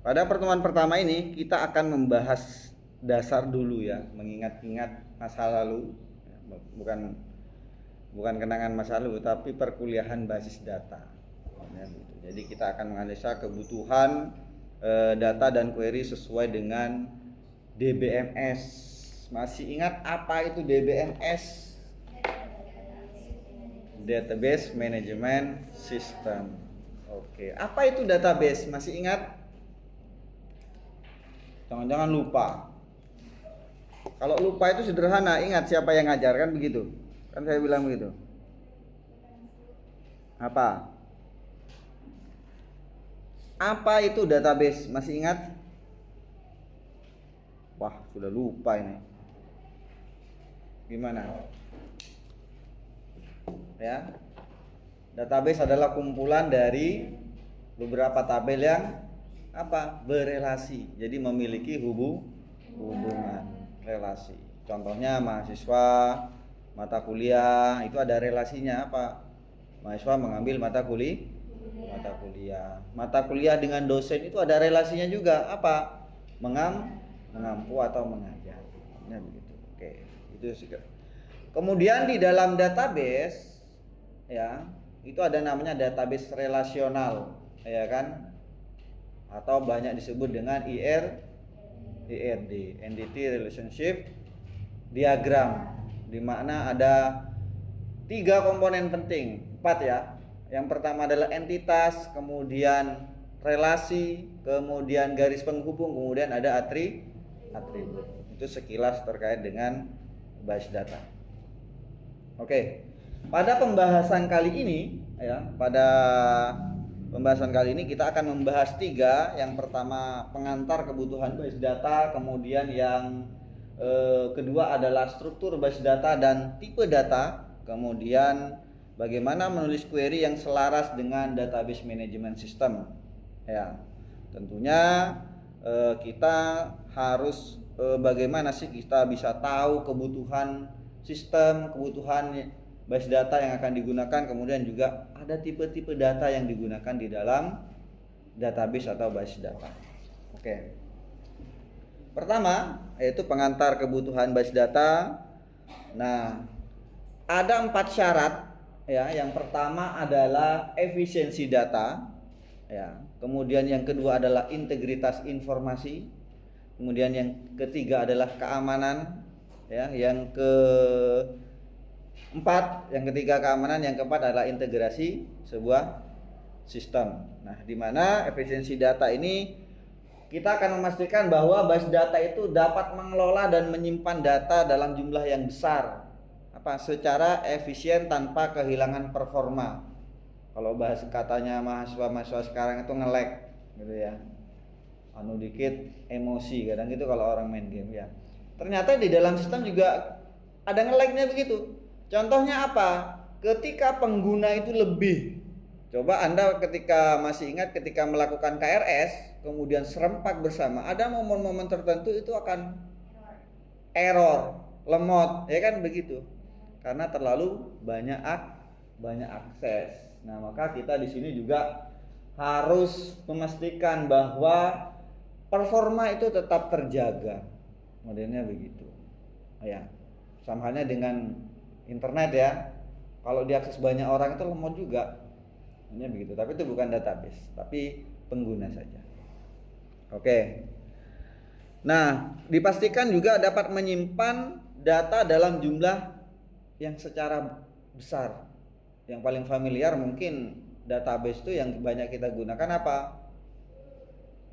Pada pertemuan pertama ini kita akan membahas dasar dulu ya, mengingat-ingat masa lalu, bukan bukan kenangan masa lalu, tapi perkuliahan basis data. Ya, gitu. Jadi kita akan menganalisa kebutuhan data dan query sesuai dengan DBMS. Masih ingat apa itu DBMS? Database Management System. Oke, apa itu database? Masih ingat? Jangan-jangan lupa. Kalau lupa itu sederhana, ingat siapa yang ngajar kan begitu. Kan saya bilang begitu. Apa? Apa itu database? Masih ingat? Wah, sudah lupa ini. Gimana? Ya. Database adalah kumpulan dari beberapa tabel yang apa? Berelasi. Jadi memiliki hubungan relasi. Contohnya mahasiswa, mata kuliah, itu ada relasinya apa? Mahasiswa mengambil mata kuliah. Mata kuliah dengan dosen itu ada relasinya juga apa? Mengampu atau mengajar. Ya begitu. Oke, itu sih. Kemudian di dalam database ya, itu ada namanya database relasional, ya kan? Atau banyak disebut dengan IRD, Entity Relationship Diagram, di mana ada 3 komponen penting, 4 ya. Yang pertama adalah entitas, kemudian relasi, kemudian garis penghubung, kemudian ada atribut. Itu sekilas terkait dengan basis data. Oke. Pada pembahasan kali ini kita akan membahas 3. Yang pertama pengantar kebutuhan basis data, kemudian yang kedua adalah struktur basis data dan tipe data, kemudian bagaimana menulis query yang selaras dengan database management system. Ya, tentunya kita harus bagaimana sih kita bisa tahu kebutuhan sistem, kebutuhan basis data yang akan digunakan, kemudian juga ada tipe-tipe data yang digunakan di dalam database atau basis data. Oke. Pertama, yaitu pengantar kebutuhan basis data. Nah, ada 4 syarat ya. Yang pertama adalah efisiensi data ya. Kemudian yang kedua adalah integritas informasi. Kemudian yang ketiga adalah keamanan ya. Yang ketiga keamanan, yang keempat adalah integrasi sebuah sistem. Nah, di mana efisiensi data ini kita akan memastikan bahwa basis data itu dapat mengelola dan menyimpan data dalam jumlah yang besar secara efisien tanpa kehilangan performa. Kalau bahas katanya mahasiswa sekarang itu nge-lag gitu ya. Dikit emosi kadang gitu kalau orang main game ya. Ternyata di dalam sistem juga ada nge-lag-nya begitu. Contohnya apa? Ketika pengguna itu lebih. Coba Anda masih ingat ketika melakukan KRS, kemudian serempak bersama, ada momen-momen tertentu itu akan error, lemot, ya kan begitu. Karena terlalu banyak akses. Nah, maka kita di sini juga harus memastikan bahwa performa itu tetap terjaga. Modelnya begitu. Ya. Sama halnya dengan internet ya. Kalau diakses banyak orang itu lemot juga. Hanya begitu, tapi itu bukan database, tapi pengguna saja. Oke. Nah, dipastikan juga dapat menyimpan data dalam jumlah yang secara besar. Yang paling familiar mungkin database itu yang banyak kita gunakan apa?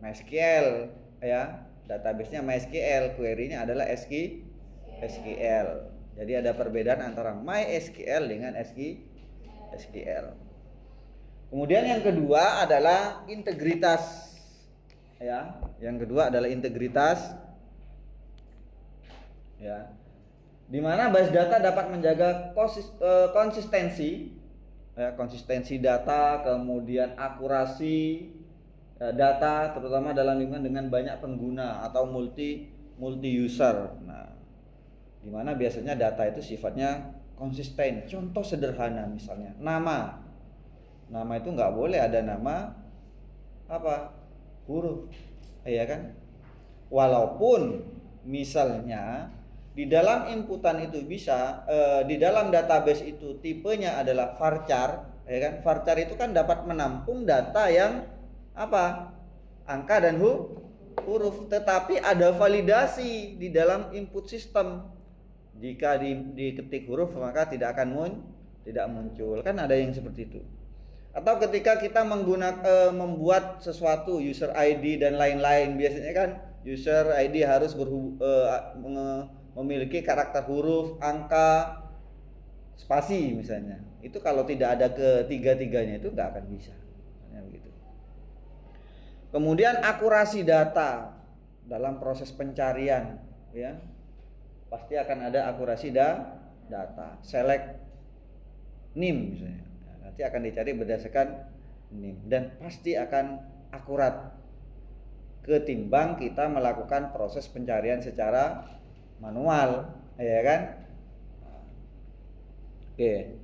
MySQL ya. Database-nya MySQL, query-nya adalah SQL. Jadi ada perbedaan antara MySQL dengan SQL. Kemudian yang kedua adalah integritas ya. Yang kedua adalah integritas ya. Di mana basis data dapat menjaga konsistensi ya, konsistensi data, kemudian akurasi data terutama dalam lingkungan dengan banyak pengguna atau multi user. Nah, di mana biasanya data itu sifatnya konsisten. Contoh sederhana misalnya nama itu nggak boleh ada nama huruf ya kan? Walaupun misalnya di dalam inputan itu bisa di dalam database itu tipenya adalah varchar, ya kan? Varchar itu kan dapat menampung data yang apa? Angka dan huruf, tetapi ada validasi di dalam input sistem. Jika diketik huruf maka tidak akan tidak muncul. Kan ada yang seperti itu. Atau ketika kita membuat sesuatu user ID dan lain-lain, biasanya kan user ID harus memiliki karakter huruf, angka, spasi misalnya. Itu kalau tidak ada ketiga-tiganya itu nggak akan bisa. Begitu. Kemudian akurasi data dalam proses pencarian, ya pasti akan ada akurasi data. Select NIM misalnya, nanti akan dicari berdasarkan NIM dan pasti akan akurat ketimbang kita melakukan proses pencarian secara manual, ya kan? Oke.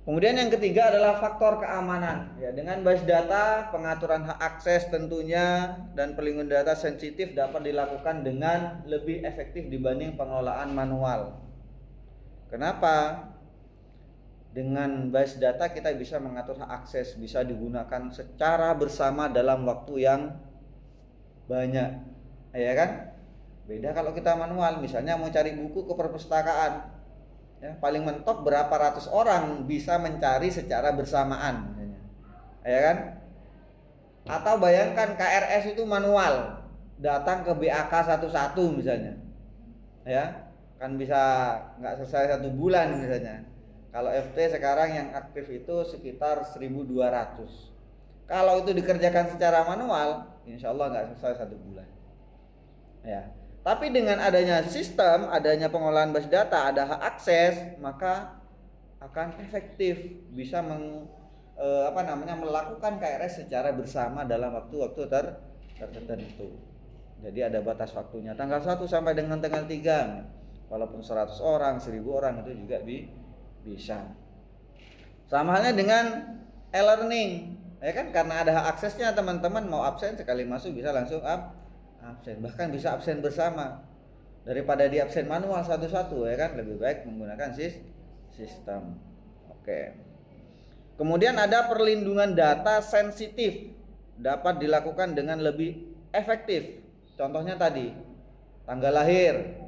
Kemudian yang ketiga adalah faktor keamanan. Ya, dengan base data, pengaturan hak akses tentunya dan perlindungan data sensitif dapat dilakukan dengan lebih efektif dibanding pengelolaan manual. Kenapa? Dengan base data kita bisa mengatur hak akses, bisa digunakan secara bersama dalam waktu yang banyak, ya kan? Beda kalau kita manual, misalnya mau cari buku ke perpustakaan. Ya, paling mentok berapa ratus orang bisa mencari secara bersamaan, ya kan? Atau bayangkan KRS itu manual, datang ke BAK satu-satu misalnya, ya kan bisa nggak selesai 1 bulan misalnya. Kalau FT sekarang yang aktif itu sekitar 1.200. Kalau itu dikerjakan secara manual, insya Allah nggak selesai 1 bulan, ya. Tapi dengan adanya sistem, adanya pengolahan base data, ada hak akses, maka akan efektif bisa melakukan KRS secara bersama dalam waktu-waktu tertentu. Jadi ada batas waktunya, tanggal 1 sampai dengan tanggal 3. Walaupun 100 orang, 1.000 orang itu juga bisa. Sama halnya dengan e-learning, ya kan? Karena ada hak aksesnya, teman-teman mau absen sekali masuk bisa langsung absen, bahkan bisa absen bersama daripada di absen manual satu-satu, ya kan? Lebih baik menggunakan sistem. Oke. Kemudian ada perlindungan data sensitif dapat dilakukan dengan lebih efektif. Contohnya tadi tanggal lahir,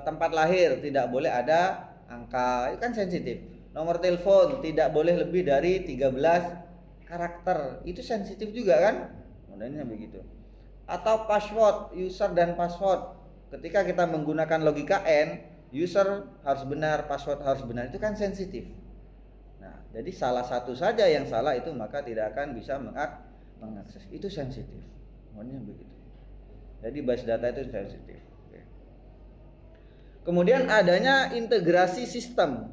tempat lahir tidak boleh ada angka, itu kan sensitif. Nomor telepon tidak boleh lebih dari 13 karakter, itu sensitif juga kan? Modelnya begitu. Atau password, user dan password. Ketika kita menggunakan logika N, user harus benar, password harus benar, itu kan sensitif. Nah, jadi salah satu saja yang salah itu maka tidak akan bisa mengakses. Itu sensitif. Modelnya begitu. Jadi base data itu sensitif. Kemudian adanya integrasi sistem.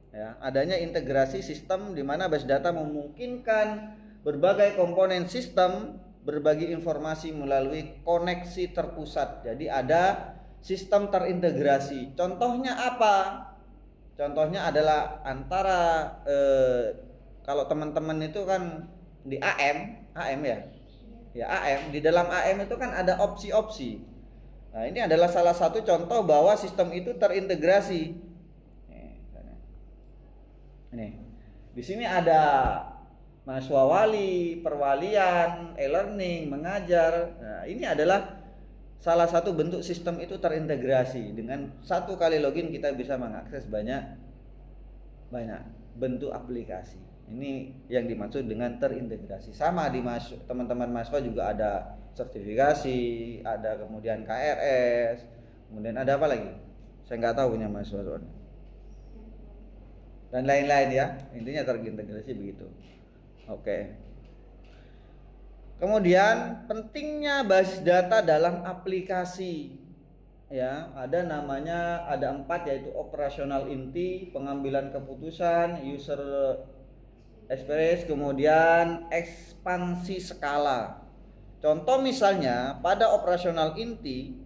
Ya, adanya integrasi sistem di mana base data memungkinkan berbagai komponen sistem berbagi informasi melalui koneksi terpusat. Jadi ada sistem terintegrasi. Contohnya apa? Contohnya adalah antara kalau teman-teman itu kan di AM ya. Ya AM, di dalam AM itu kan ada opsi-opsi. Nah, ini adalah salah satu contoh bahwa sistem itu terintegrasi. Nih, di sini ada mahasiswa wali, perwalian, e-learning, mengajar. Nah, ini adalah salah satu bentuk sistem itu terintegrasi. Dengan satu kali login kita bisa mengakses banyak bentuk aplikasi. Ini yang dimaksud dengan terintegrasi. Sama di teman-teman mahasiswa juga ada sertifikasi, ada kemudian KRS, kemudian ada apa lagi? Saya nggak tahu punya mahasiswa soalnya. Dan lain-lain ya. Intinya terintegrasi begitu. Oke. Kemudian pentingnya basis data dalam aplikasi. Ya, ada 4 yaitu operasional inti, pengambilan keputusan, user experience, kemudian ekspansi skala. Contoh misalnya pada operasional inti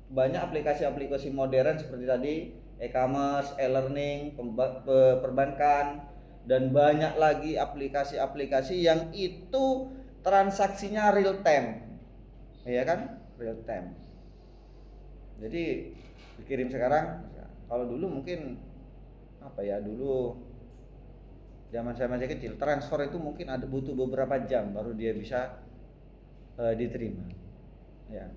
banyak aplikasi-aplikasi modern seperti tadi e-commerce, e-learning, perbankan dan banyak lagi aplikasi-aplikasi yang itu transaksinya real time, ya kan, real time. Jadi dikirim sekarang. Kalau dulu mungkin apa ya, dulu zaman saya masih kecil transfer itu mungkin ada butuh beberapa jam baru dia bisa diterima, ya.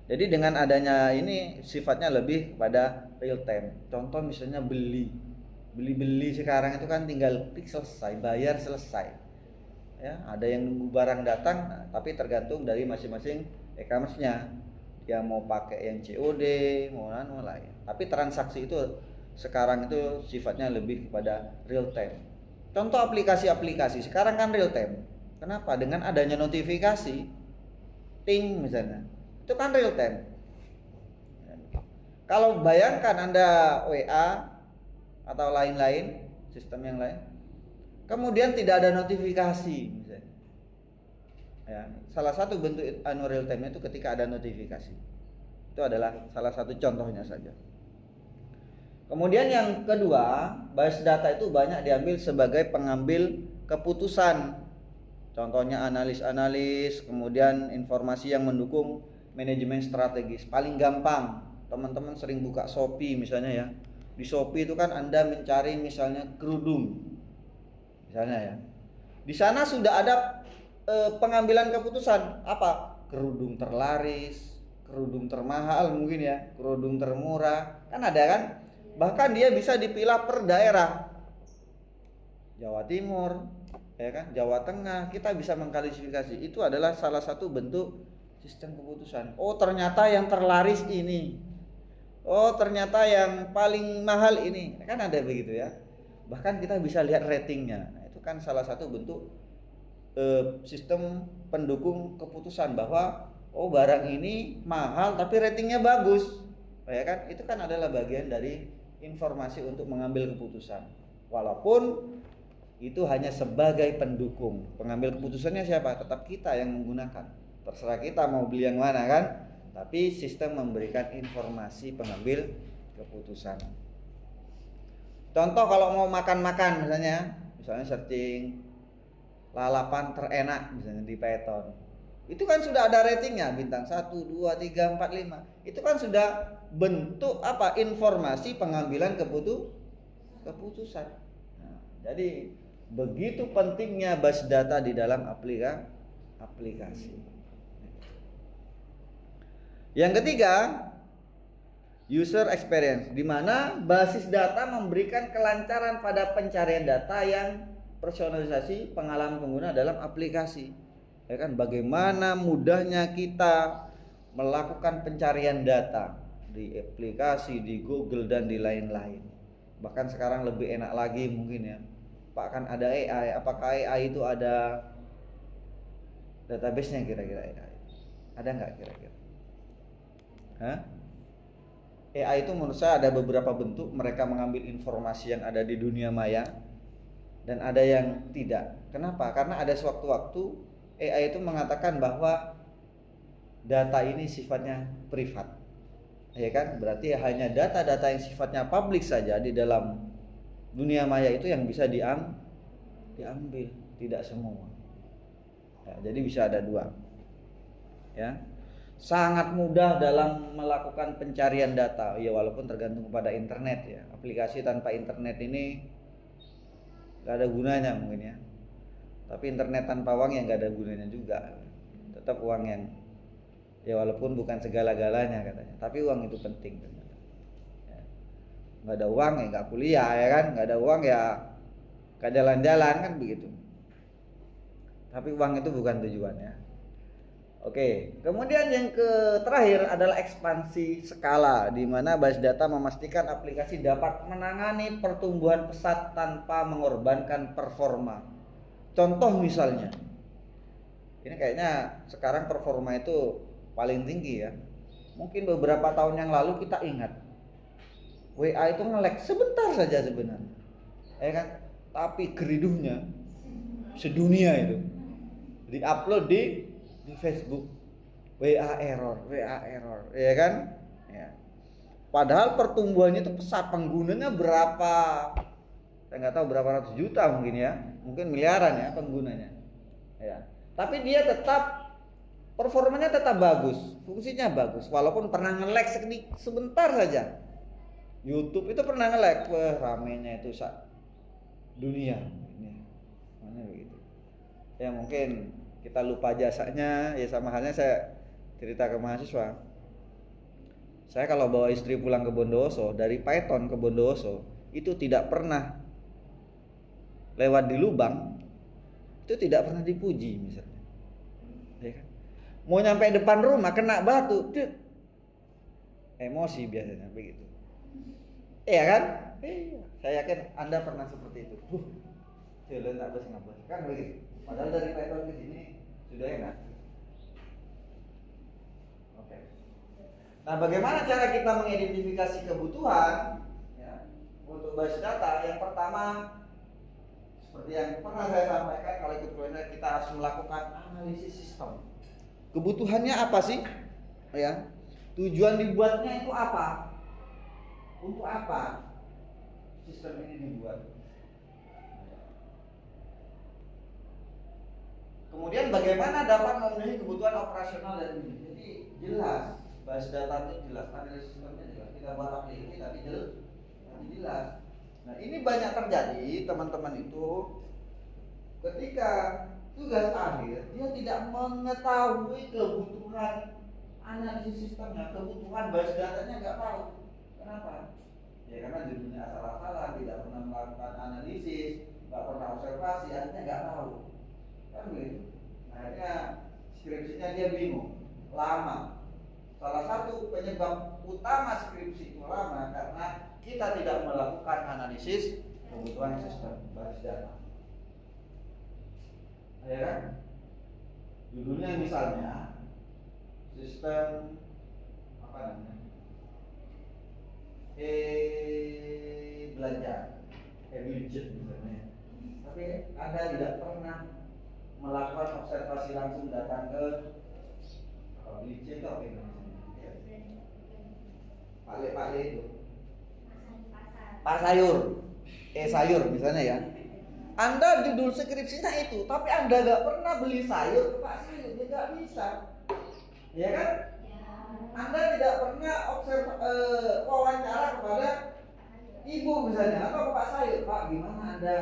Jadi dengan adanya ini sifatnya lebih kepada real time. Contoh misalnya beli sekarang itu kan tinggal klik selesai, bayar selesai. Ya, ada yang nunggu barang datang, tapi tergantung dari masing-masing e-commerce-nya. Dia mau pakai yang COD, mau lain. Tapi transaksi itu sekarang itu sifatnya lebih kepada real time. Contoh aplikasi-aplikasi sekarang kan real time. Kenapa? Dengan adanya notifikasi, ting misalnya, itu kan real time. Kalau bayangkan Anda WA atau lain-lain, sistem yang lain, kemudian tidak ada notifikasi misalnya. Ya, salah satu bentuk real time itu ketika ada notifikasi. Itu adalah salah satu contohnya saja. Kemudian yang kedua, bias data itu banyak diambil sebagai pengambil keputusan. Contohnya analis-analis, kemudian informasi yang mendukung manajemen strategis. Paling gampang, teman-teman sering buka Shopee misalnya ya. Di Shopee itu kan Anda mencari misalnya kerudung. Misalnya ya. Di sana sudah ada pengambilan keputusan. Apa? Kerudung terlaris, kerudung termahal mungkin ya, kerudung termurah. Kan ada kan? Bahkan dia bisa dipilah per daerah. Jawa Timur, ya kan, Jawa Tengah, kita bisa mengklasifikasi. Itu adalah salah satu bentuk sistem keputusan. Oh, ternyata yang terlaris ini. Oh, ternyata yang paling mahal ini. Kan ada begitu ya. Bahkan kita bisa lihat ratingnya. Nah, itu kan salah satu bentuk sistem pendukung keputusan bahwa oh, barang ini mahal tapi ratingnya bagus. Ya kan? Itu kan adalah bagian dari informasi untuk mengambil keputusan. Walaupun itu hanya sebagai pendukung. Pengambil keputusannya siapa? Tetap kita yang menggunakan. Terserah kita mau beli yang mana kan? Tapi sistem memberikan informasi pengambil keputusan. Contoh kalau mau makan-makan misalnya searching lalapan terenak misalnya di Python. Itu kan sudah ada ratingnya, bintang 1, 2, 3, 4, 5. Itu kan sudah bentuk apa? Informasi pengambilan keputusan. Nah, jadi begitu pentingnya base data di dalam aplikasi. Yang ketiga, user experience, di mana basis data memberikan kelancaran pada pencarian data yang personalisasi pengalaman pengguna dalam aplikasi. Ya kan, bagaimana mudahnya kita melakukan pencarian data di aplikasi, di Google dan di lain-lain. Bahkan sekarang lebih enak lagi mungkin ya. Pak, kan ada AI. Apakah AI itu ada database-nya kira-kira AI? Ada nggak kira-kira? AI itu menurut saya ada beberapa bentuk. Mereka mengambil informasi yang ada di dunia maya dan ada yang tidak. Kenapa? Karena ada sewaktu-waktu AI itu mengatakan bahwa data ini sifatnya privat, ya kan? Berarti hanya data-data yang sifatnya publik saja di dalam dunia maya itu yang bisa diambil, tidak semua. Ya, jadi bisa ada dua. Ya, sangat mudah dalam melakukan pencarian data. Ya, walaupun tergantung pada internet ya. Aplikasi tanpa internet ini nggak ada gunanya mungkin ya. Tapi internet tanpa uang yang nggak ada gunanya juga. Tetap uang yang ya walaupun bukan segala-galanya katanya, tapi uang itu penting ternyata. Ya. Nggak ada uang ya nggak kuliah ya kan, nggak ada uang ya nggak jalan-jalan kan begitu. Tapi uang itu bukan tujuannya. Oke, kemudian yang terakhir adalah ekspansi skala, di mana base data memastikan aplikasi dapat menangani pertumbuhan pesat tanpa mengorbankan performa. Contoh misalnya, ini kayaknya sekarang performa itu paling tinggi ya. Mungkin beberapa tahun yang lalu kita ingat WA itu nge-lag sebentar saja sebenarnya, ya kan? Tapi geriduhnya sedunia itu di-upload di Facebook, WA error, ya kan? Ya. Padahal pertumbuhannya itu pesat, penggunanya berapa? Saya nggak tahu berapa ratus juta mungkin ya, mungkin miliaran ya penggunanya. Ya. tapi dia tetap performanya tetap bagus, fungsinya bagus, walaupun pernah nge-lag sebentar saja. YouTube itu pernah nge-lag, wah ramenya itu dunia. Ini mana begitu. Ya mungkin kita lupa jasanya, ya sama halnya saya cerita ke mahasiswa. Saya kalau bawa istri pulang ke Bondowoso, dari Python ke Bondowoso, itu tidak pernah lewat di lubang, itu tidak pernah dipuji misalnya. Ya kan? Mau nyampe depan rumah kena batu, emosi biasanya begitu. Iya kan? Iya. Saya yakin Anda pernah seperti itu. Jalan tak bisa ngabas kan begitu. Padahal dari Python ke sini sudah enak. Oke. Nah, bagaimana cara kita mengidentifikasi kebutuhan ya, untuk basis data? Yang pertama, seperti yang pernah saya sampaikan, kalau ikut kuliah kita harus melakukan analisis sistem. Kebutuhannya apa sih? Ya. Tujuan dibuatnya itu apa? Untuk apa sistem ini dibuat? Kemudian bagaimana dapat memenuhi kebutuhan operasional dan bisnis? Jadi jelas, basis datanya jelas, analisis sistemnya jelas. Kita bahas ini tapi jelas. Nah ini banyak terjadi teman-teman itu ketika tugas akhir dia tidak mengetahui kebutuhan analisis sistemnya, kebutuhan basis datanya nggak tahu. Kenapa? Ya karena judulnya asal-asalan, tidak pernah melakukan analisis, nggak pernah observasi, akhirnya nggak tahu. Kan begitu. Akhirnya skripsinya dia bingung, lama. Salah satu penyebab utama skripsi itu lama karena kita tidak melakukan analisis kebutuhan sistem basis data. Ya kan? Judulnya misalnya sistem apa namanya? Belanja, budget misalnya. Tapi Anda tidak pernah melakukan observasi langsung datang ke budget atau apa namanya? Pale itu. Pak sayur, sayur misalnya ya. Anda judul skripsinya itu, tapi Anda nggak pernah beli sayur ke Pak Sayur, dia nggak bisa, ya kan? Anda tidak pernah wawancara kepada ibu misalnya atau ke Pak Sayur, Pak gimana Anda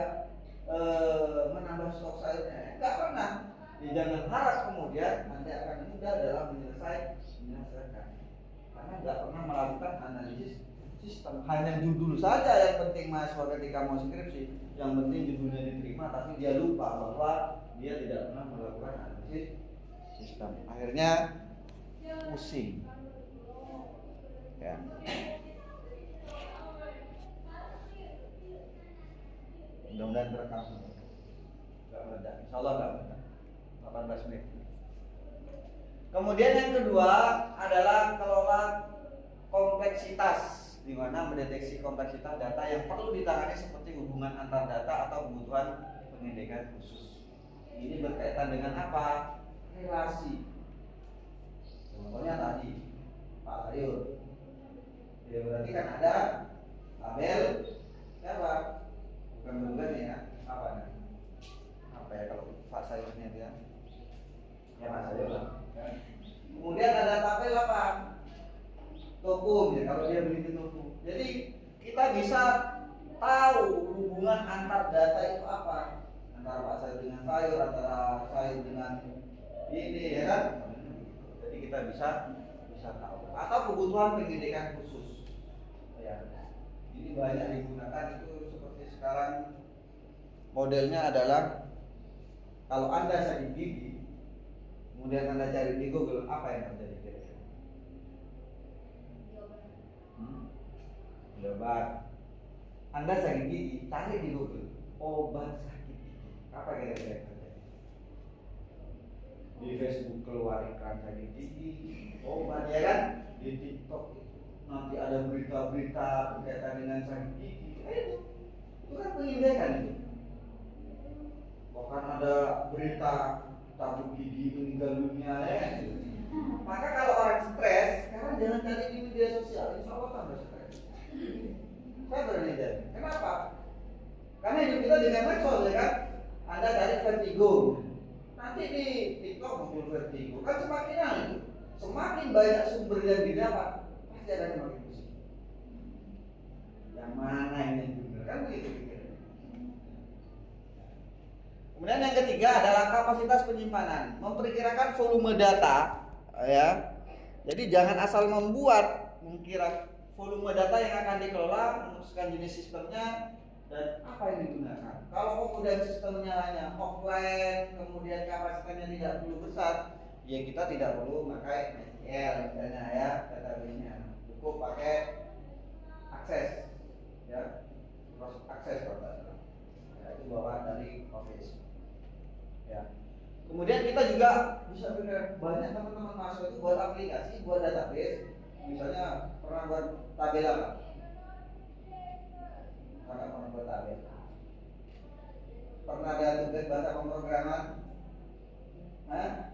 menambah stok sayurnya? Nggak pernah. Ya, jangan harap kemudian Anda akan mudah dalam menyelesaikan, karena nggak pernah melakukan analisis sistem. Hanya judul saja yang penting mahasiswa ketika mau skripsi, yang penting judulnya diterima, tapi dia lupa bahwa dia tidak pernah melakukan analisis sistem. Akhirnya pusing. Ya. Mudah-mudahan terekam. Enggak meledak. Insyaallah enggak meledak. 18 menit. Kemudian yang kedua adalah kelola kompleksitas, di mana mendeteksi kompleksitas data yang perlu ditangani seperti hubungan antar data atau kebutuhan pendidikan khusus. Ini berkaitan dengan apa? Relasi. Contohnya tadi Pak Sayur. Ya berarti kan ada tabel siapa? Bukan bulan ya, apa nih? Apa ya kalau Pak Sayurnya dia? Ya Pak Sayur lah. Kemudian ada tabel apa? Toko ya kalau dia beli di toko. Jadi kita bisa tahu hubungan antar data itu apa, antara Pak Sayur dengan sayur, antara sayur dengan ini ya kan. Jadi kita bisa tahu. Atau kebutuhan pendidikan khusus. Ya. Ini banyak digunakan itu seperti sekarang modelnya adalah kalau Anda sakit gigi, kemudian Anda cari di Google apa yang terjadi kira-kira? Obat. Anda sakit gigi, cari di Google obat sakit gigi. Apa kira-kira yang terjadi? Di Facebook keluar iklan sakit gigi, obat ya kan? Di TikTok nanti ada berita-berita berkaitan dengan sakit gigi. Itu kan pengindekan itu. Bahkan ada berita tabuk gigi meninggal dunia ya kan? Maka kalau orang stres, sekarang jangan cari di media sosial, insya Allah tambah stres. Saya berani jadi. Kenapa? Karena hidup kita dengan medsos ya kan. Anda cari vertigo, nanti nanti di TikTok muncul vertigo. Kan semakin itu, semakin banyak sumber yang didapat, pasti ada yang makin pusing. Yang mana ini yang benar? Kan begitu pikirnya. Kemudian yang ketiga adalah kapasitas penyimpanan. Memperkirakan volume data, ya. Jadi jangan asal mengkira volume data yang akan dikelola, memutuskan jenis sistemnya dan apa yang digunakan. Kalau kemudian sistemnya hanya offline, kemudian kapasitasnya tidak perlu besar, ya kita tidak perlu pakai SQL misalnya ya, database-nya. Cukup pakai akses, ya, proses akses kalau ya, itu bawaan dari Office. Ya. Kemudian kita juga bisa pikir banyak teman-teman mahasiswa itu buat aplikasi, buat database. Misalnya pernah buat tabel apa? Pernah buat tabel? Pernah ada tugas bahasa pemrograman? Hah?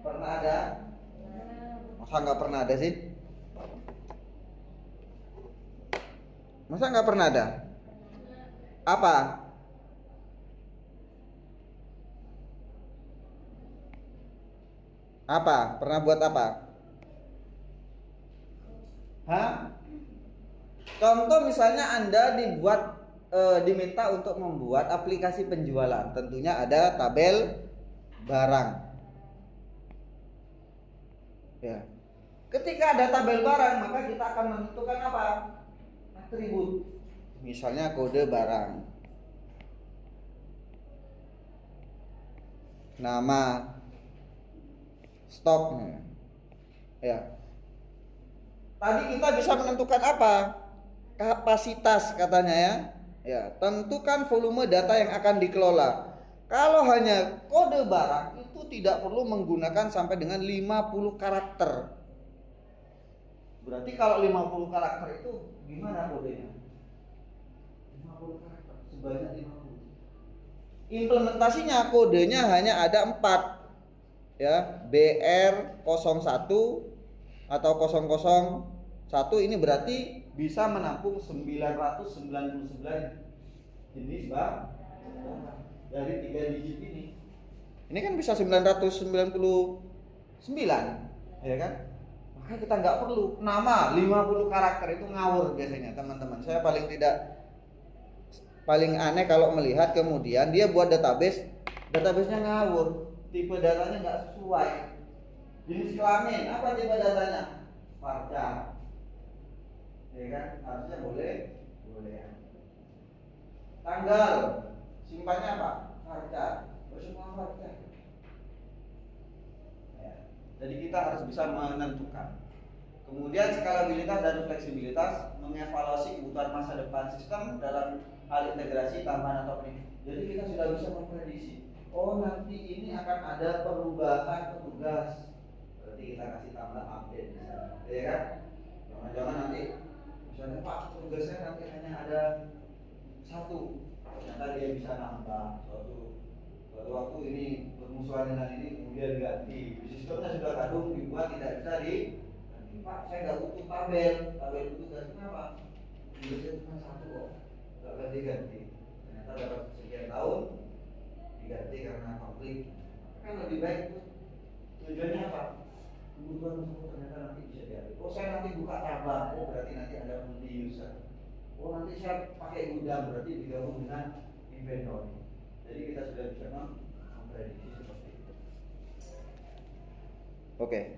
Pernah ada? Masa nggak pernah ada sih? Masa nggak pernah ada? Apa? Apa? Pernah buat apa? Hah? Contoh misalnya Anda diminta untuk membuat aplikasi penjualan. Tentunya ada tabel barang. Ya. Ketika ada tabel barang, maka kita akan menentukan apa? Atribut. Misalnya kode barang. Nama, stok. Ya. Tadi kita bisa menentukan apa? Kapasitas katanya ya. Ya, tentukan volume data yang akan dikelola. Kalau hanya kode barang itu tidak perlu menggunakan sampai dengan 50 karakter. Berarti kalau 50 karakter itu gimana kodenya? 50 karakter, sebanyak 50. Implementasinya kodenya hanya ada 4. Ya, BR01 atau 001 ini berarti bisa menampung 999 jenis barang dari 3 digit ini. Ini kan bisa 999, ya kan? Maka kita nggak perlu nama 50 karakter itu ngawur biasanya teman-teman. Saya paling aneh kalau melihat kemudian dia buat database-nya ngawur, tipe datanya nggak sesuai. Jenis kelamin, apa tipe datanya? Varchar. Ya kan? Harusnya boleh. Tanggal, simpannya apa? Varchar. Semua Varchar. Ya. Jadi kita harus bisa menentukan. Kemudian skalabilitas dan fleksibilitas, mengevaluasi kebutuhan masa depan sistem dalam hal integrasi, tambahan atau ini. Jadi kita sudah bisa memprediksi. Oh, nanti ini akan ada perubahan petugas. Berarti kita kasih tambah update misalnya, ya kan? Jangan-jangan nanti misalnya Pak, tugasnya nanti hanya ada 1, ternyata dia bisa nambah suatu waktu ini bermusuhan dengan ini kemudian ganti. Sistemnya sudah kadung dibuat tidak bisa diganti. Pak, saya nggak butuh tabel tugas kenapa? Tugasnya cuma 1 kok, nggak ganti-ganti. Ternyata dapat sekian tahun diganti karena konflik. Kan lebih baik tuh. Tujuannya apa? Kebutuhan tersebut ternyata nanti bisa diambil. Oh, saya nanti buka cabang. Oh, berarti nanti ada multi user. Oh, nanti saya pakai gudang, berarti digabung dengan inventory. Jadi kita sudah bisa memprediksi seperti itu. Oke.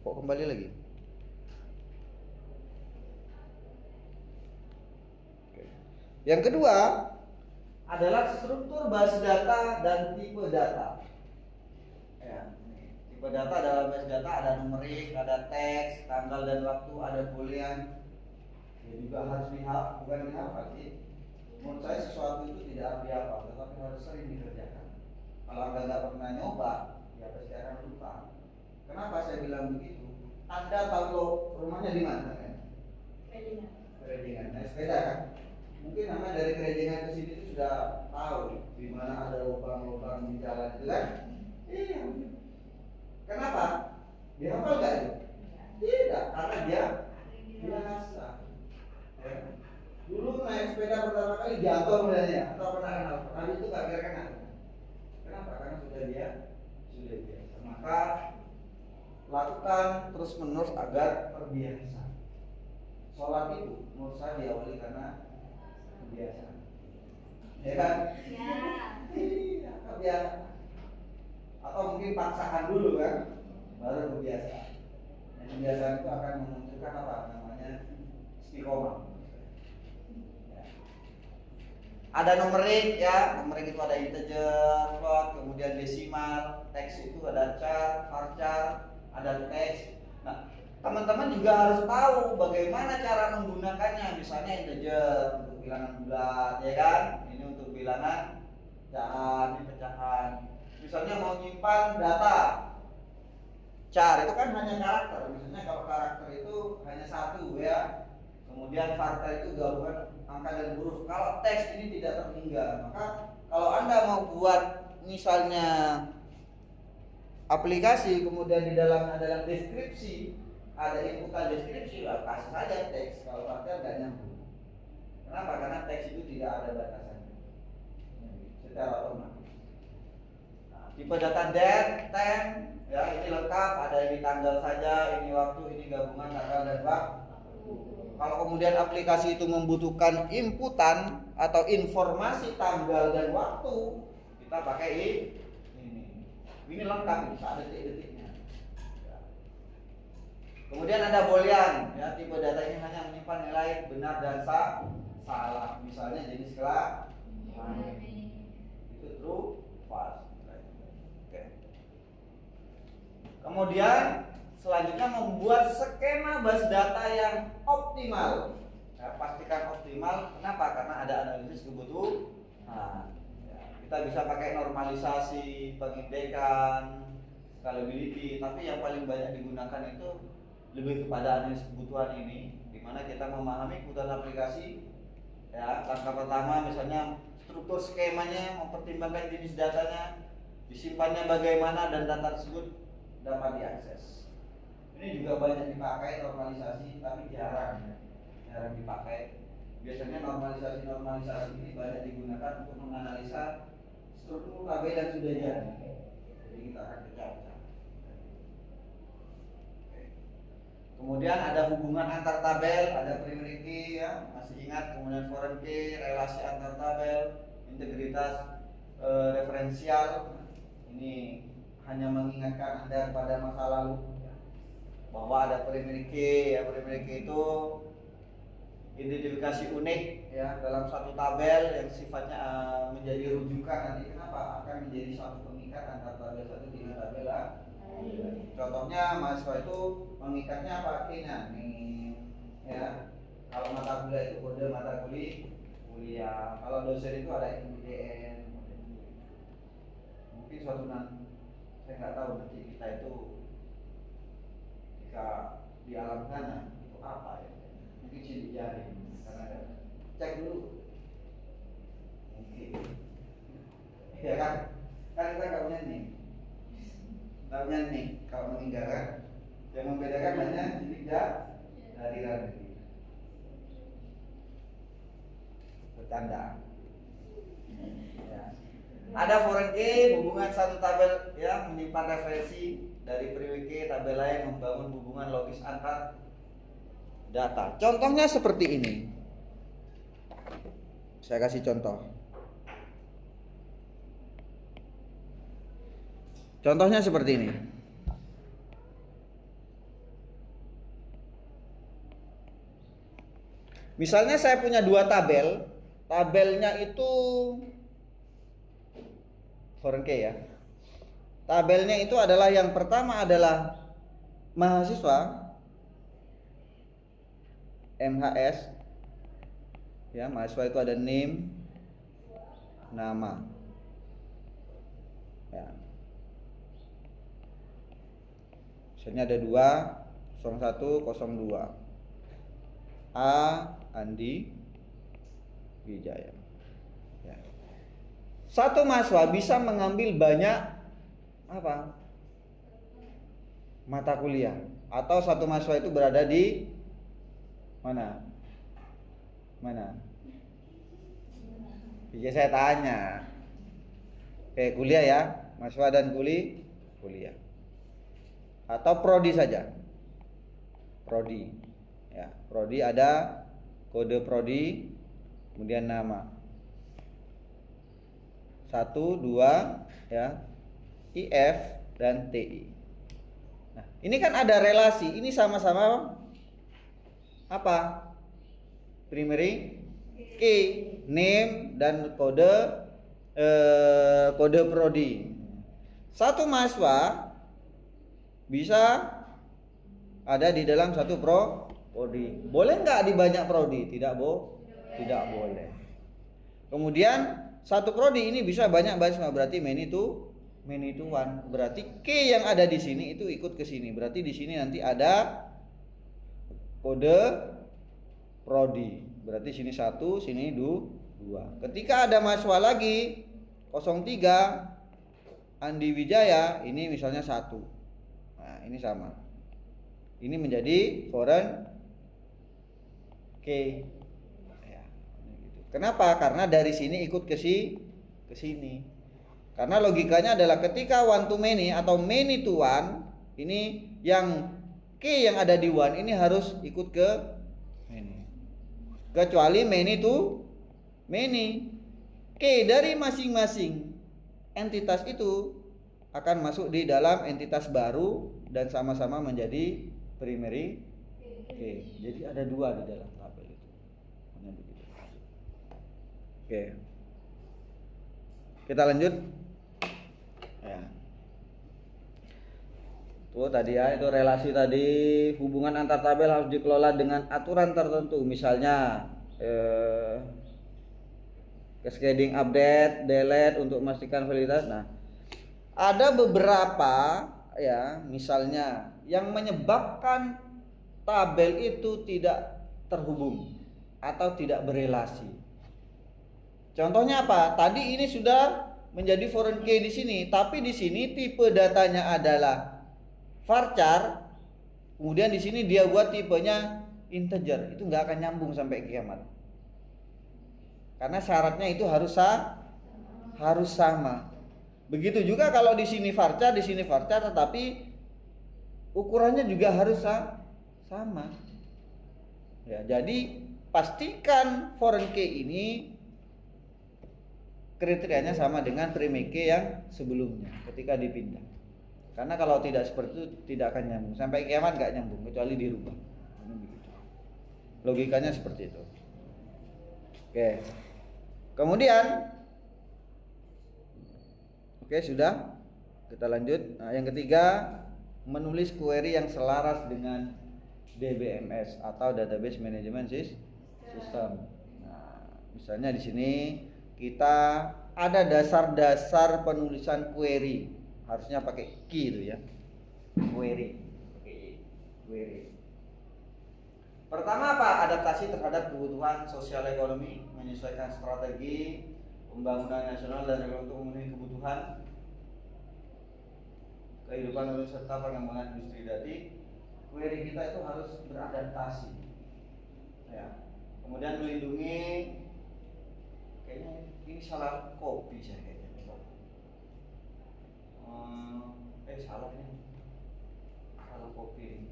Kok kembali lagi? Oke. Yang kedua adalah struktur base data dan tipe data. Ya. Tipe data dalam base data ada numerik, ada teks, tanggal dan waktu, ada boolean. Ya juga harus bukan dihafal sih. Menurut saya sesuatu itu tidak harus dihafal, tetapi harus sering dikerjakan. Kalau Anda nggak pernah nyoba, ya pasti akan lupa. Kenapa saya bilang begitu? Anda tahu rumahnya di mana kan? Kerenjengan. Naik sepeda kan? Mungkin Anda dari Kerenjengan ke sini itu sudah tahu di mana ada lubang-lubang di jalan itu kan? Iya. Kenapa? Dihafal nggak itu? Tidak, karena dia biasa. Ya. Dulu naik sepeda pertama kali jatuh misalnya, atau pernah kenal, tapi itu nggak kira kenal. Kenapa? Karena sudah biasa. Maka lakukan terus menerus agar terbiasa. Sholat itu menurut saya diawali karena kebiasaan. Ya kan? Ya. Iya, kebiasaan. Atau mungkin paksakan dulu kan, baru kebiasaan. Nah, kebiasaan itu akan memunculkan apa namanya istiqomah. Ya. Ada numerik ya, numerik itu ada integer, float, kemudian desimal, teks itu ada char, varchar, ada teks. Nah, teman-teman juga harus tahu bagaimana cara menggunakannya. Misalnya integer untuk bilangan bulat, ya kan? Ini untuk bilangan pecahan, ini pecahan. Misalnya mau nyimpan data, char itu kan hanya karakter. Misalnya kalau karakter itu hanya satu ya. Kemudian varchar itu gabungan angka dan huruf. Kalau teks ini tidak tertinggal, maka kalau Anda mau buat misalnya aplikasi, kemudian di dalam deskripsi ada inputan deskripsi, kasih saja teks. Kalau varchar nggak nyambung. Kenapa? Karena teks itu tidak ada batasannya secara otomatis. Nah, tipe data date, time, ya ini lengkap. Ada ini tanggal saja, ini waktu, ini gabungan tanggal dan waktu. Kalau kemudian aplikasi itu membutuhkan inputan atau informasi tanggal dan waktu, kita pakai ini. Ini lengkap, bisa ada detik-detiknya. Kemudian ada boolean, ya tipe data ini hanya menyimpan nilai benar dan salah. Misalnya jenis kelamin itu true, false. Oke. Kemudian selanjutnya membuat skema base data yang optimal. Ya, pastikan optimal. Kenapa? Karena ada analisis kebutuhan. Nah, ya, kita bisa pakai normalisasi, pengindekan, scalability. Tapi yang paling banyak digunakan itu lebih kepada analisis kebutuhan ini, di mana kita memahami kebutuhan aplikasi. Ya, langkah pertama misalnya struktur skemanya, mempertimbangkan jenis datanya, disimpannya bagaimana, dan data tersebut dapat diakses. Ini juga banyak dipakai normalisasi, tapi jarang dipakai. Biasanya normalisasi ini banyak digunakan untuk menganalisa struktur tabel yang sudah jadi. Jadi kita akan pecah-pecah. Kemudian ada hubungan antar tabel, ada primary key ya, masih ingat, kemudian foreign key, relasi antar tabel, integritas referensial. Ini hanya mengingatkan Anda pada masa lalu ya, bahwa ada primary key ya. Primary key itu identifikasi unik ya dalam satu tabel yang sifatnya menjadi rujukan nanti. Kenapa? Akan menjadi suatu pengikat antar tabel satu dengan tabel lain. Contohnya mahasiswa itu mengikatnya apa? Kayaknya nih ya. Kalau mata kuliah itu kode mata kuliah. Kalau dosen itu ada IUDN. Mungkin suatu nanti saya nggak tahu nanti kita itu jika di alam sana itu apa ya? Mungkin sidik jari karena ada. Cek dulu. Mungkin. Ya kan? Kan kita nggak punya nih. Namanya nih kalau meninggalkan yang membedakan hanya sidik jari nanti. Bercanda. Ya. Ada foreign key, hubungan satu tabel yang menyimpan referensi dari primary key tabel lain, membangun hubungan logis antar data. Contohnya seperti ini. Saya kasih contoh. Contohnya seperti ini. Misalnya saya punya dua tabel. Tabelnya itu foreign key ya. Tabelnya itu adalah yang pertama adalah mahasiswa MHS. Ya, mahasiswa itu ada name, nama. Ya. Misalnya ada 2, 01, 02. A. Andi Wijaya. Ya. Satu mahasiswa bisa mengambil banyak apa? Mata kuliah. Atau satu mahasiswa itu berada di mana? Mana? Jadi saya tanya. Kuliah ya, mahasiswa dan kuliah. Atau prodi saja. Prodi. Ya, prodi ada kode prodi, kemudian nama. 1, 2 ya. IF dan TI. Nah, ini kan ada relasi. Ini sama-sama apa? Primary key, name dan kode prodi. Satu mahasiswa bisa ada di dalam satu prodi. Boleh nggak di banyak prodi? Tidak boleh. Kemudian satu prodi ini bisa banyak mahasiswa, berarti many to one. Berarti key yang ada di sini itu ikut ke sini. Berarti di sini nanti ada kode prodi. Berarti sini 1, sini 2. Ketika ada mahasiswa lagi 03 Andi Wijaya, ini misalnya 1. Nah, ini sama. Ini menjadi foreign key. Ya, gitu. Kenapa? Karena dari sini ikut ke sini. Karena logikanya adalah ketika one to many atau many to one, ini yang key yang ada di one ini harus ikut ke many. Kecuali many to many, key dari masing-masing entitas itu akan masuk di dalam entitas baru dan sama-sama menjadi primary key. Jadi ada 2 di dalam tabel itu. Hanya begitu. Oke. Kita lanjut. Ya. Tuh tadi ya, itu relasi tadi, hubungan antar tabel harus dikelola dengan aturan tertentu, misalnya cascading update, delete untuk memastikan validitas. Nah, ada beberapa ya, misalnya yang menyebabkan tabel itu tidak terhubung atau tidak berelasi. Contohnya apa? Tadi ini sudah menjadi foreign key di sini, tapi di sini tipe datanya adalah varchar, kemudian di sini dia buat tipenya integer, itu nggak akan nyambung sampai kiamat. Karena syaratnya itu harus sama. Begitu juga kalau di sini varchar, tetapi ukurannya juga harus sama. Ya, jadi pastikan foreign key ini kriterianya sama dengan primary key yang sebelumnya ketika dipindah. Karena kalau tidak seperti itu tidak akan nyambung. Sampai kiamat nggak nyambung kecuali dirubah. Logikanya seperti itu. Oke. Kemudian sudah. Kita lanjut. Nah, yang ketiga, menulis query yang selaras dengan DBMS atau Database Management System. Nah, misalnya di sini kita ada dasar-dasar penulisan query, harusnya pakai key itu ya. Query. Pertama apa? Adaptasi terhadap kebutuhan sosial ekonomi, menyesuaikan strategi pembangunan nasional dan untuk memenuhi kebutuhan kehidupan serta pengembangan industri data. Query kita itu harus beradaptasi. Ya. Kemudian melindungi, kayaknya ini salah copy saya kayaknya. Salah ini. Salah copy.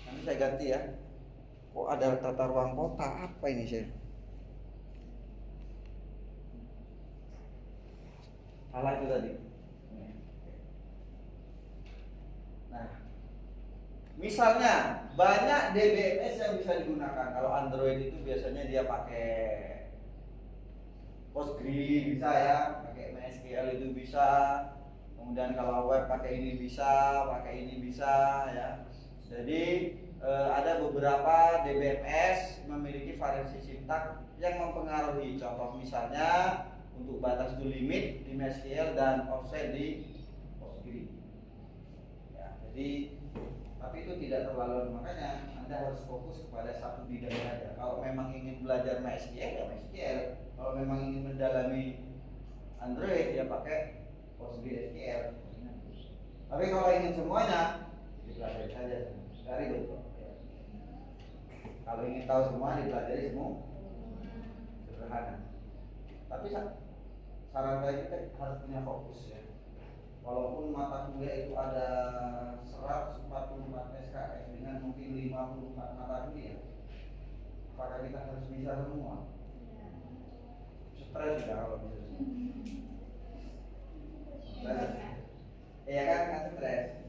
Nanti saya ganti ya. Kok ada tata ruang kota? Apa ini sih? Salah itu tadi. Nah, misalnya banyak DBMS yang bisa digunakan. Kalau Android itu biasanya dia pakai Postgre bisa ya, pakai MySQL itu bisa. Kemudian kalau web pakai ini bisa ya. Jadi ada beberapa DBMS memiliki variasi sintak yang mempengaruhi. Contoh misalnya untuk batas to limit di MySQL dan offset di Postgre. Ya, jadi tapi itu tidak terlalu, makanya Anda harus fokus kepada satu bidang saja. Kalau memang ingin belajar MySQL ya MySQL. Kalau memang ingin mendalami Android ya pakai PostgreSQL. Tapi kalau ingin semuanya dipelajari saja. Dari betul. Ya. Kalau ingin tahu semua dipelajari semua, sederhana. Tapi saran saya kita harus punya fokus ya. Walaupun mata kuliah itu ada 144 SKS dengan mungkin 54 mata kuliah, apakah kita harus bisa semua? Stres ya kalau bisa stres. Iya kan, nggak stres.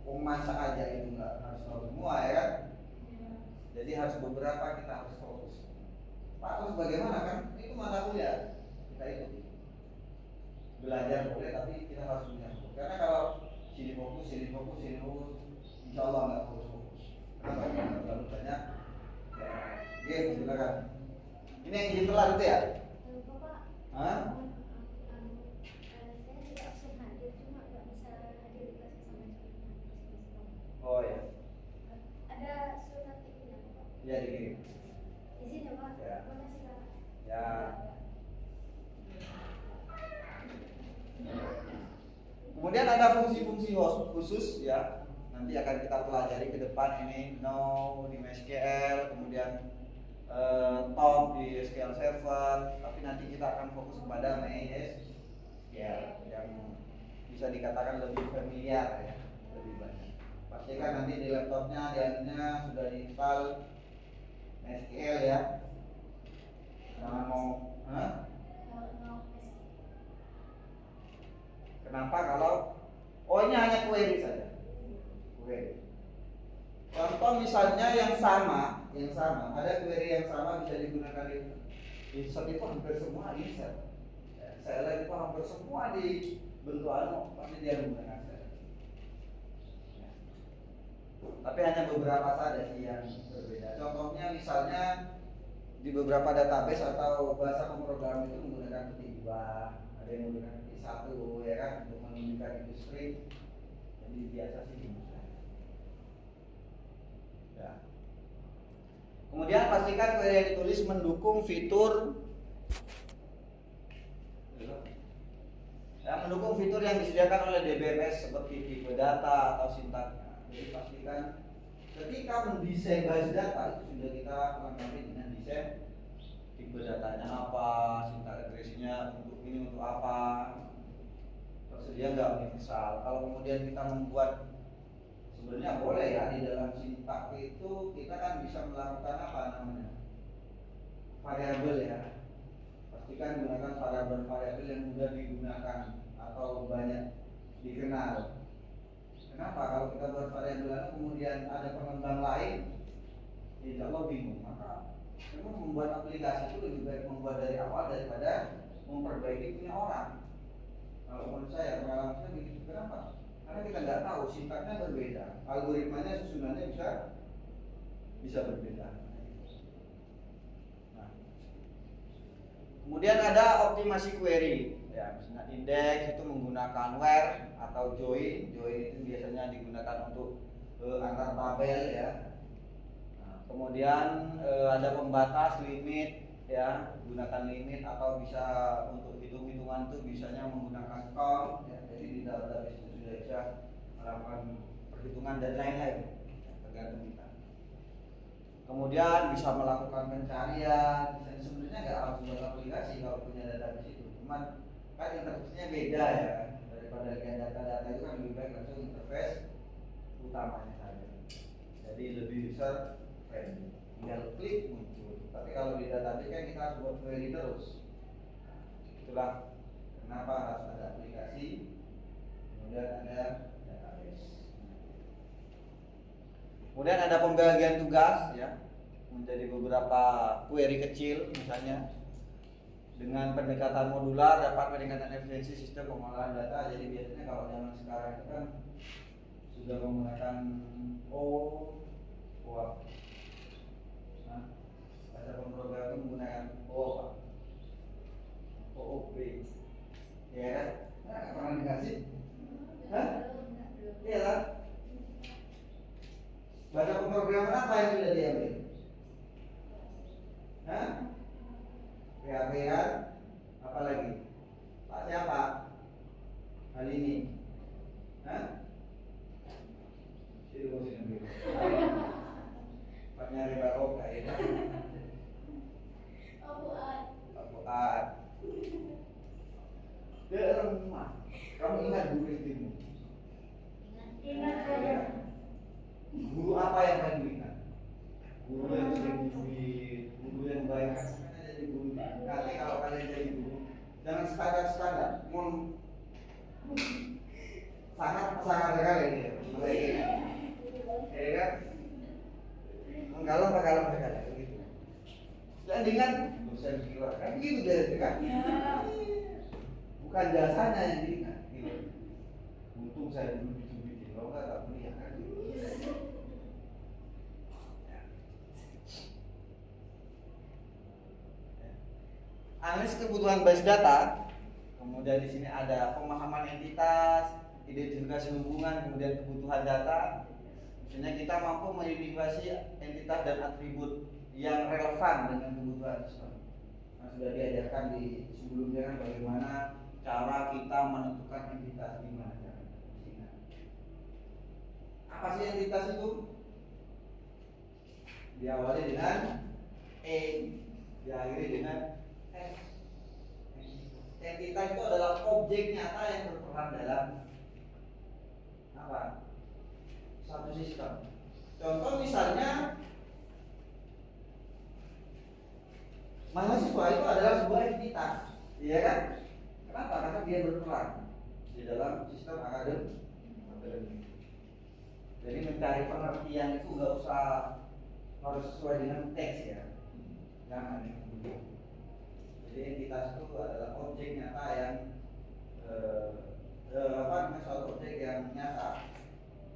Masa aja itu nggak harus tahu semua ya kan? Jadi harus beberapa kita harus fokus. Pak, terus bagaimana kan? Itu mata kuliah kita ikuti. Belajar boleh, tapi kita harus punya fokus. Karena kalau sini fokus, insya Allah nggak fokus. Kenapa? Karena terlalu banyak. Ya, oke, silakan. Ini yang izin telat itu ya? Bapak. Hah? Saya tidak absen hadir, cuma nggak bisa hadir di kelas sama sekali. Oh ya. Ada surat itunya, Pak? Ya dikirim. Izin ya, Pak. Ya. Terima kasih, Pak. Ya. Kemudian ada fungsi-fungsi khusus ya. Nanti akan kita pelajari ke depan ini no di MySQL, kemudian top di SQL Server, tapi nanti kita akan fokus kepada MySQL yang bisa dikatakan lebih familiar ya, lebih banyak. Pastikan nanti di laptopnya, di anunya sudah diinstal MySQL ya. Jangan mau, kenapa kalau ini hanya query saja. Query. Contoh misalnya yang sama, ada query yang sama bisa digunakan di insert itu hampir semua insert. Saya lihat itu hampir semua di bentuk pasti dia menggunakan saya. Ya. Tapi hanya beberapa saja sih yang berbeda. Contohnya misalnya di beberapa database atau bahasa pemrograman itu menggunakan ketik 2, ada yang menggunakan ketik 1 ya kan untuk menunjukkan itu string. Jadi biasa sih gitu. Ya. Kemudian pastikan query yang ditulis mendukung fitur mendukung fitur yang disediakan oleh DBMS seperti tipe data atau sintaknya. Jadi pastikan ketika mendesain base data itu sudah kita lengkapi dengan desain tipe datanya apa, sintak address-nya untuk ini untuk apa, tersedia nggak universal. Kalau kemudian kita membuat, sebenarnya boleh ya di dalam sintak itu kita kan bisa melakukan apa namanya variabel ya. Pastikan gunakan variabel yang mudah digunakan atau banyak dikenal. Kenapa? Kalau kita buat variabel kemudian ada pengembang lain, insya Allah bingung. Maka memang membuat aplikasi itu lebih baik membuat dari awal daripada memperbaiki punya orang. Kalau menurut saya pengalaman saya begitu. Kenapa? Karena kita nggak tahu, sintaknya berbeda, algoritmanya susunannya bisa berbeda. Nah, kemudian ada optimasi query, ya, misalnya index itu menggunakan where atau join itu biasanya digunakan untuk antar tabel ya. Nah, kemudian ada pembatas limit, ya, gunakan limit atau bisa untuk hitung-hitungan itu bisanya menggunakan count, ya, jadi di database itu sudah bisa melakukan perhitungan dan lain-lain, tergantung kita. Kemudian bisa melakukan pencarian, sebenarnya nggak harus buat aplikasi kalau punya database itu, cuman kan interface-nya beda ya, daripada lihat data-data itu kan lebih baik langsung interface utamanya saja, jadi lebih user friendly, tinggal klik muncul. Tapi kalau di database kan kita harus buat query terus. Itulah kenapa harus ada aplikasi, kemudian ada database. Kemudian ada pembagian tugas ya, menjadi beberapa query kecil misalnya. Dengan pendekatan modular dapat meningkatkan efisiensi sistem pengolahan data. Jadi biasanya kalau zaman sekarang itu kan sudah menggunakan bahasa pemrograman itu menggunakan OOP, ya kan? Nah, pernah dikasih? Iya lah. Bahasa pemrograman apa yang sudah diambil? PHP kan? Apa lagi? Pak siapa? Kali ini? Pak nyari barokah ya? Pak Fuad. sangat sekali ini. Ya kan? Menggalak begitu. Dengan dosen gila kan gitu deh kan? Bukan jasanya yang diingat. Gitu. Untung saya dulu bikin, kalau nggak tak kuliah kan. Analisis kebutuhan basis data, kemudian di sini ada pemahaman entitas, identifikasi hubungan, kemudian kebutuhan data. Misalnya kita mampu mengidentifikasi entitas dan atribut yang relevan dengan kebutuhan sistem. Nah, sudah diajarkan di sebelumnya kan bagaimana cara kita menentukan entitas di mana caranya. Apa sih entitas itu? Diawali dengan E, diakhiri dengan S. Entitas itu adalah objek nyata yang berperan dalam apa? Satu sistem. Contoh misalnya mahasiswa itu adalah sebuah entitas, iya kan? Kenapa? Karena dia berperan di dalam sistem akademik. Jadi mencari pengertian itu nggak usah harus sesuai dengan teks ya. Jangan ya. Jadi entitas itu adalah objek nyata yang suatu objek yang nyata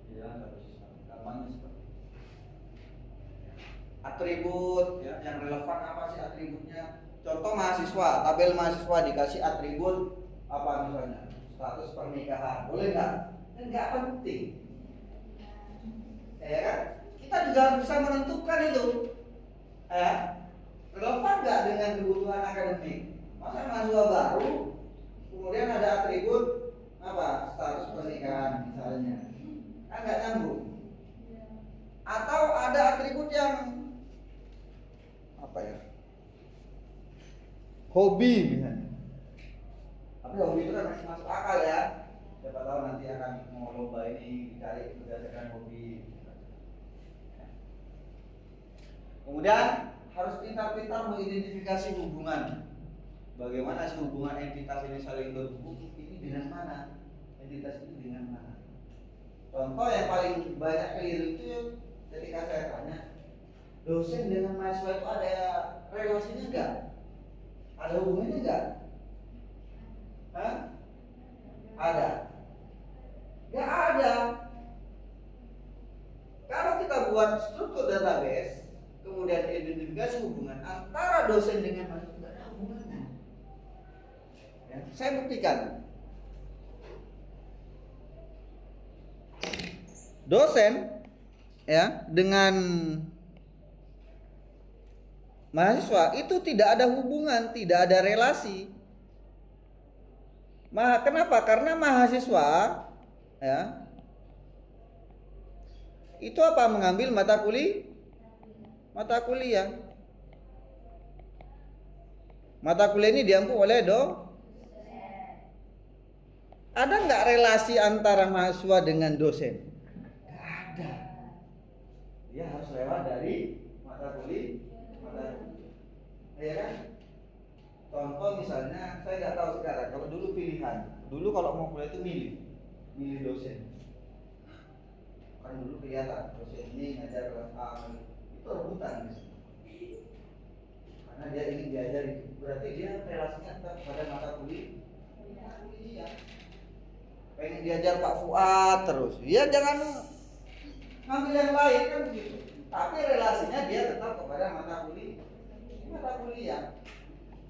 di dalam satu sistem. Gampangnya seperti itu. Atribut ya, yang relevan apa sih atributnya? Contoh mahasiswa, tabel mahasiswa dikasih atribut apa misalnya? Status pernikahan, boleh nggak? Nggak penting. Ya kan? Kita juga harus bisa menentukan itu. Relevan nggak dengan kebutuhan akademik? Masa mahasiswa baru, kemudian ada atribut apa? Status pernikahan misalnya, kan nggak nyambung. Atau ada atribut yang apa ya? Hobi misalnya. Tapi hobi itu kan masih masuk akal ya. Siapa tahu nanti akan mau lomba ini dicari berdasarkan hobi. Kemudian harus pintar-pintar mengidentifikasi hubungan. Bagaimana sih hubungan entitas ini saling berhubung? Ini dengan mana? Entitas ini dengan mana? Contoh yang paling banyak keliru itu ketika saya tanya, dosen dengan mahasiswa itu ada relasinya enggak? Ada hubungannya enggak? Hah? Ada? Enggak ada. Kalau kita buat struktur database, kemudian identifikasi hubungan antara dosen dengan mahasiswa, enggak ada hubungannya. Ya, saya buktikan. Dosen ya dengan mahasiswa itu tidak ada hubungan, tidak ada relasi. Kenapa? Karena mahasiswa ya itu apa? Mengambil mata kuliah. Mata kuliah ini diampu oleh Ada nggak relasi antara mahasiswa dengan dosen? Nggak ada. Dia harus lewat dari mata kuliah. Ya kan? Contoh misalnya, saya nggak tahu sekarang. Kalau dulu pilihan, dulu kalau mau kuliah itu milih dosen. Kan dulu kelihatan dosen ini ngajar kelas A, itu rebutan. Karena dia ingin diajar itu, berarti dia relasinya tetap pada mata kuliah. Iya. Pengen diajar Pak Fuad terus, ya jangan ngambil yang lain kan begitu. Tapi relasinya dia tetap kepada mata kuliah.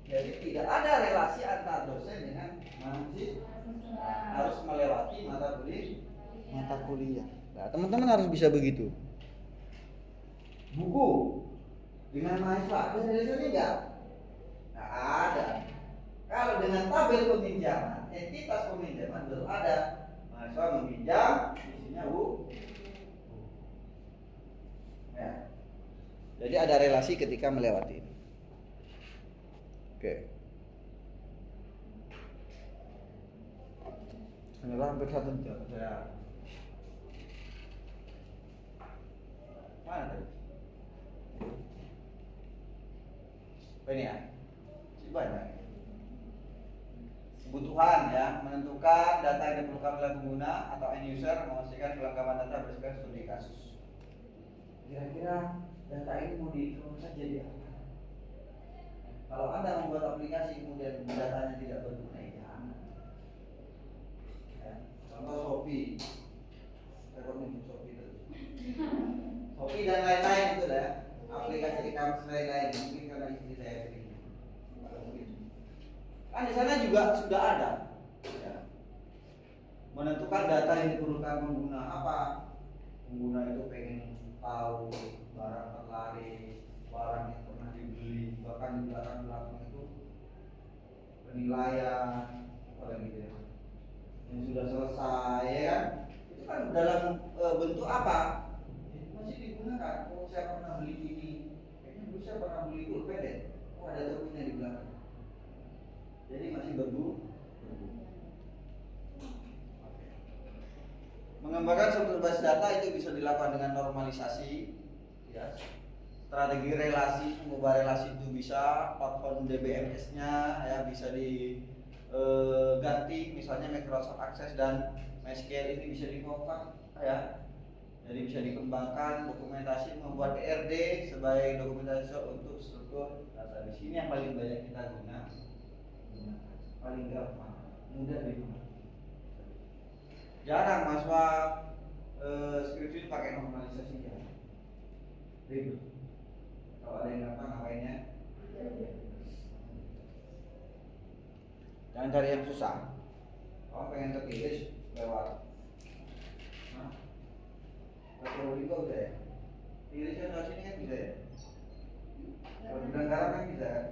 Jadi tidak ada relasi antara dosen dengan mahasiswa, harus melewati mata kuliah. Nah, teman-teman harus bisa begitu. Buku dengan mahasiswa ada relasinya enggak? Nggak ada. Kalau dengan tabel peminjaman, entitas peminjaman baru ada. Mahasiswa meminjam, isinya ya. Jadi ada relasi ketika melewati ini. Oke. Ternyata hampir 1 jam saya. Mana tadi? Ini ya. Banyak. kebutuhan ya, menentukan data yang diperlukan oleh pengguna atau end user, memastikan kelengkapan data berdasarkan studi kasus. Kira-kira data ini mau dikelola jadi apa? Kalau Anda membuat aplikasi kemudian datanya tidak berguna, ya jangan. Ya, contoh Shopee, saya nyebut Shopee terus. Shopee dan lain-lain itu ya, aplikasi e-commerce lain-lain, mungkin karena istri saya sering. Kan di sana juga sudah ada. Ya. Menentukan data yang diperlukan pengguna apa? Pengguna itu pengen tahu barang terlaris, barang yang pernah dibeli, bahkan di belakang itu penilaian, apa gitu ya, yang sudah selesai ya kan? Itu kan dalam bentuk apa? Masih digunakan. Oh saya pernah beli ini, kayaknya dulu saya pernah beli pulpen deh. Oh ada tokonya di belakang. Jadi masih berguna. Mengembangkan struktur basis data itu bisa dilakukan dengan normalisasi, ya. Strategi relasi, mengubah relasi itu bisa, platform DBMS-nya ya bisa diganti, misalnya Microsoft Access dan MySQL ini bisa dikonvert ya. Jadi bisa dikembangkan, dokumentasi, membuat ERD sebagai dokumentasi untuk struktur data. Di sini yang paling banyak kita gunakan, paling gampang, mudah digunakan. Jarang mahasiswa skripsi pakai normalisasi ya. Ribet. Kalau ada yang ngapainnya? Jangan cari yang susah. Kalau pengen tertulis lewat. Kalau juga udah ya. Tulisnya dari sini kan bisa ya. Kalau bilang garam kan bisa kan?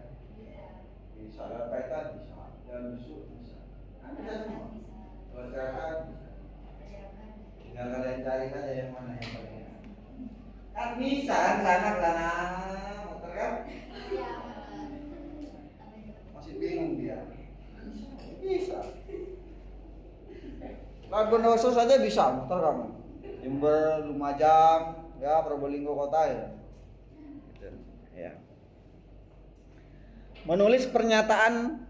Bisa. Lewat Python bisa. Lewat busuk bisa. Kan bisa semua. Lewat gerakan bisa. Tinggal kalian cari saja yang mana yang paling enak. Kan bisa kan sana muter kan? Masih bingung dia. Bisa. Kan Bondowoso saja bisa muter kamu. Jember, Lumajang, ya Probolinggo kota ya. Gitu. Ya. Menulis pernyataan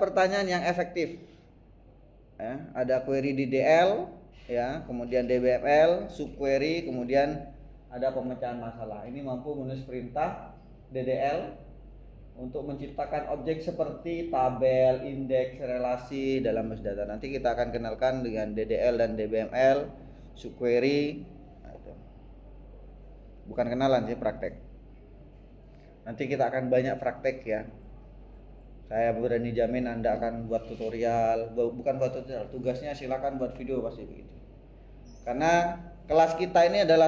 pertanyaan yang efektif. Ya, ada query di DL, ya, kemudian DBML, subquery, kemudian ada pemecahan masalah. Ini mampu menulis perintah DDL untuk menciptakan objek seperti tabel, indeks, relasi dalam basis data. Nanti kita akan kenalkan dengan DDL dan DBML, subquery. Bukan kenalan sih, praktek. Nanti kita akan banyak praktek ya. Saya berani jamin Anda akan buat tutorial, bukan buat tutorial, tugasnya silakan buat video pasti begitu. Karena kelas kita ini adalah